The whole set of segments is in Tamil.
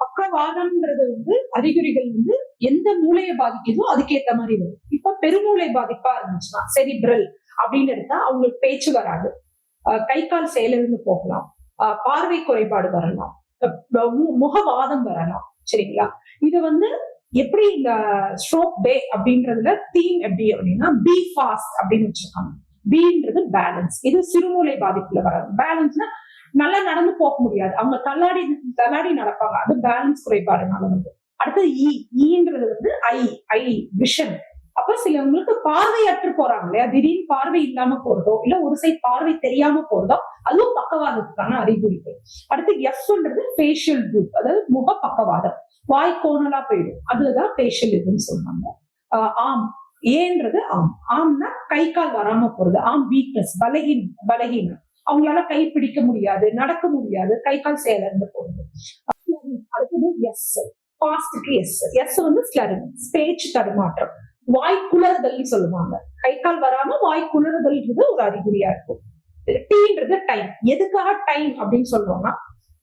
பக்கவாதம்ன்றது அறிகுறிகள் எந்த மூளையை பாதிக்குதோ அதுக்கேத்த மாதிரி வரும். இப்ப பெருமூளை பாதிப்பா இருந்துச்சுன்னா செரிப்ரல் அப்படின்னு எடுத்தா அவங்களுக்கு பேச்சு வராது, கை கால் செயலிருந்து போகலாம், பார்வை குறைபாடு வரலாம், முகவாதம் வரலாம். சரிங்களா? இது எப்படி இந்த ஸ்ட்ரோக் பே அப்படின்றதுல தீம் எப்படி அப்படின்னா பி ஃபாஸ்ட் அப்படின்னு வச்சிருக்காங்க. பின்றது பேலன்ஸ். இது சிறுமூளை பாதிப்புல வராது. பேலன்ஸ்னா நல்லா நடந்து போக முடியாது, அவங்க தள்ளாடி தள்ளாடி நடப்பாங்க, அது பேலன்ஸ் குறைபாடுனால அடுத்தது ஈன்றது ஐ விஷன். அப்ப சிலவங்களுக்கு பார்வையற்று போறாங்க இல்லையா, திடீர்னு பார்வை இல்லாம போறதோ இல்ல ஒரு சைட் பார்வை தெரியாம போறதோ அதுவும் பக்கவாதத்துக்கான அறிகுறிகள். அடுத்து எஃப்ன்றது ஃபேஷியல் குரூப், அதாவது முக பக்கவாதம், வாய் கோணலா போயிடும், அதுதான் ஃபேஷியல் இதுன்னு சொல்றாங்க. ஆம் ஏன்றது ஆம்னா கை கால் வராம போறது, ஆம் வீக்னஸ், பலகீனம், அவங்களால கை பிடிக்க முடியாது, நடக்க முடியாது, கை கால் செயலிழந்து போகுது. அடுத்தது எஸ், ஃபாஸ்ட்க்கு எஸ் ஸ்லரிங், பேச்சு தடுமாற்றம், வாய் குளறுதல் சொல்லுவாங்க. கை கால் வராம வாய் குளறுதல்ன்றது ஒரு அறிகுறியா இருக்கும். டீன்றது டைம். எதுக்காக டைம் அப்படின்னு சொல்றோம்னா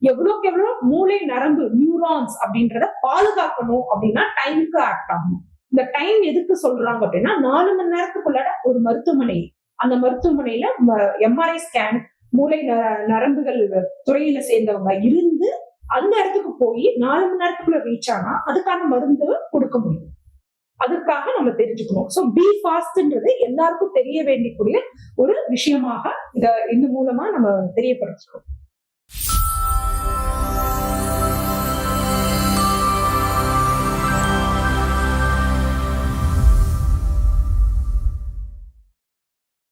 எவ்வளவுக்கு எவ்வளவு மூளை நரம்பு நியூரான்ஸ் அப்படின்றத பாதுகாக்கணும் அப்படின்னா டைமுக்கு ஆக்ட் ஆகணும். இந்த டைம் எதுக்கு சொல்றாங்க அப்படின்னா 4 மணி நேரத்துக்குள்ள ஒரு மருத்துவமனை, அந்த மருத்துவமனையில எம்ஆர்ஐ ஸ்கேன், மூளை நரம்புகள் துறையில சேர்ந்தவங்க இருந்து அந்த இடத்துக்கு போய் 4 மணி நேரத்துக்குள்ள ரீச் ஆனா அதுக்கான மருந்து கொடுக்க முடியும். அதுக்காக நம்ம தெரிஞ்சுக்கணும். சோ பி ஃபாஸ்ட்ன்றது எல்லாருக்கும் தெரிய வேண்டிய ஒரு விஷயமாக இந்த மூலமா நம்ம தெரியப்படுத்துறோம்.